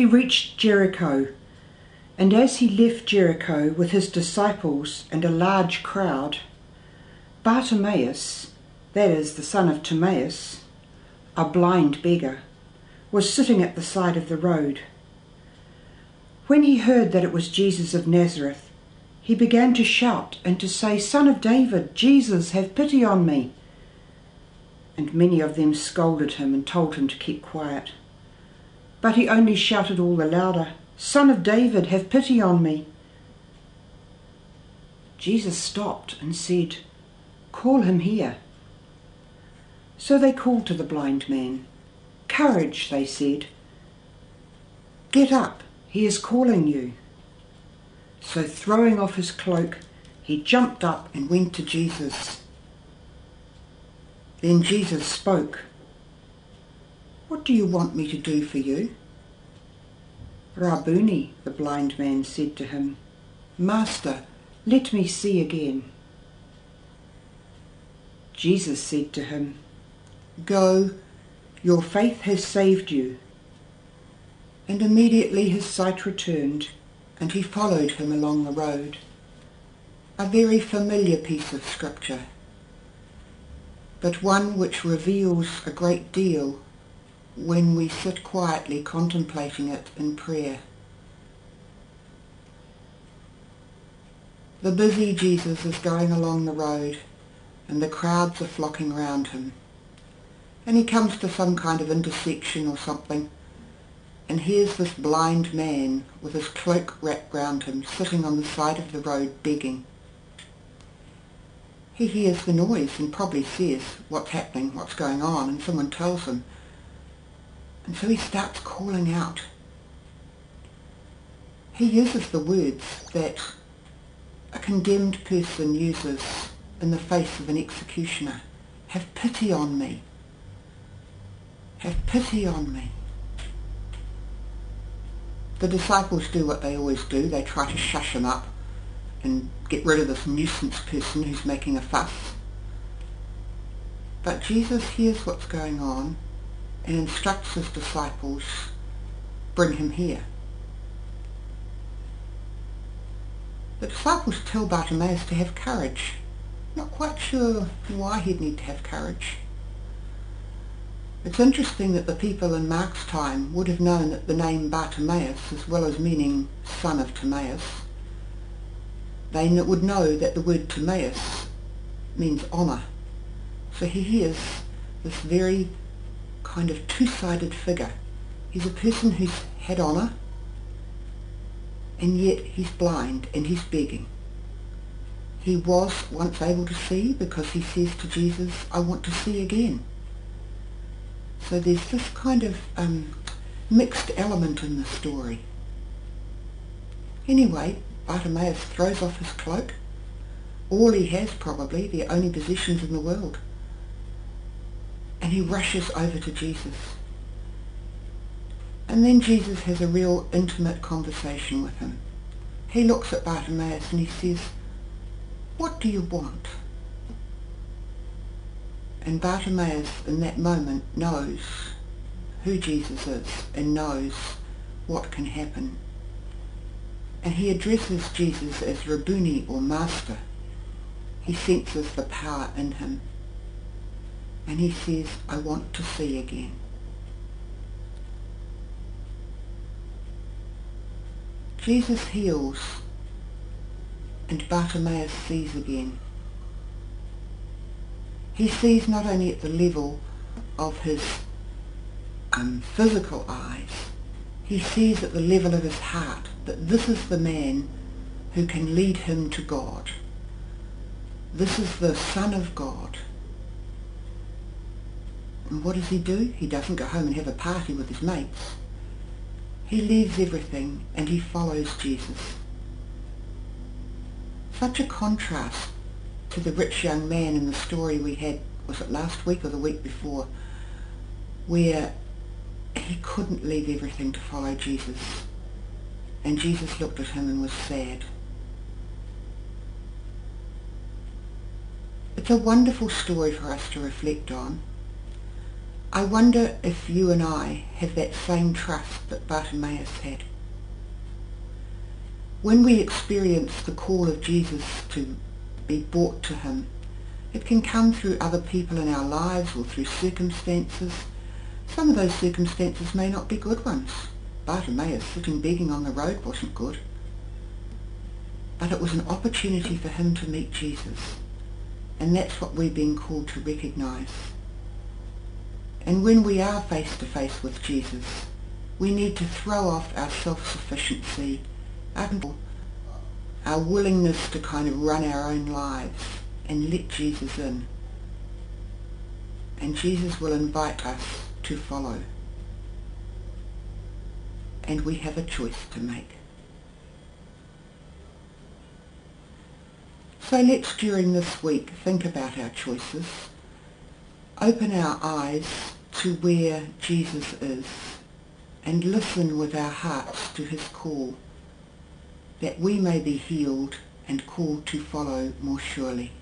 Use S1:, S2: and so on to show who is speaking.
S1: reached Jericho, and as he left Jericho with his disciples and a large crowd, Bartimaeus, that is the son of Timaeus, a blind beggar, was sitting at the side of the road. When he heard that it was Jesus of Nazareth, he began to shout and to say, "Son of David, Jesus, have pity on me." And many of them scolded him and told him to keep quiet. But he only shouted all the louder, "Son of David, have pity on me." Jesus stopped and said, "Call him here." So they called to the blind man. "Courage," they said. "Get up, he is calling you." So throwing off his cloak, he jumped up and went to Jesus. Then Jesus spoke. "What do you want me to do for you?" "Rabboni," the blind man said to him, "Master, let me see again." Jesus said to him, "Go, your faith has saved you." And immediately his sight returned, and he followed him along the road. A very familiar piece of scripture, but one which reveals a great deal when we sit quietly contemplating it in prayer. The busy Jesus is going along the road, and the crowds are flocking round him. And he comes to some kind of intersection or something, and here's this blind man with his cloak wrapped round him, sitting on the side of the road begging. He hears the noise and probably says what's happening, what's going on, and someone tells him. And so he starts calling out. He uses the words that a condemned person uses in the face of an executioner. "Have pity on me. Have pity on me." The disciples do what they always do. They try to shush him up and get rid of this nuisance person who's making a fuss. But Jesus hears what's going on and instructs his disciples, "Bring him here." The disciples tell Bartimaeus to have courage. Not quite sure why he'd need to have courage. It's interesting that the people in Mark's time would have known that the name Bartimaeus, as well as meaning son of Timaeus, they would know that the word Timaeus means honour. So he hears this very kind of two-sided figure. He's a person who's had honour, and yet he's blind and he's begging. He was once able to see because he says to Jesus, "I want to see again." So there's this kind of mixed element in the story. Anyway, Bartimaeus throws off his cloak, all he has probably, the only possessions in the world, and he rushes over to Jesus. And then Jesus has a real intimate conversation with him. He looks at Bartimaeus and he says, "What do you want?" And Bartimaeus in that moment knows who Jesus is and knows what can happen. And he addresses Jesus as Rabboni or Master. He senses the power in him. And he says, "I want to see again." Jesus heals and Bartimaeus sees again. He sees not only at the level of his physical eyes, he sees at the level of his heart that this is the man who can lead him to God. This is the Son of God. And what does he do? He doesn't go home and have a party with his mates. He leaves everything and he follows Jesus. Such a contrast to the rich young man in the story we had, was it last week or the week before, where he couldn't leave everything to follow Jesus. And Jesus looked at him and was sad. It's a wonderful story for us to reflect on. I wonder if you and I have that same trust that Bartimaeus had. When we experience the call of Jesus to be brought to him, it can come through other people in our lives or through circumstances. Some of those circumstances may not be good ones. Bartimaeus sitting begging on the road wasn't good. But it was an opportunity for him to meet Jesus. And that's what we're being called to recognise. And when we are face to face with Jesus, we need to throw off our self-sufficiency, our willingness to kind of run our own lives and let Jesus in. And Jesus will invite us to follow. And we have a choice to make. So let's during this week think about our choices, open our eyes to where Jesus is, and listen with our hearts to his call, that we may be healed and called to follow more surely.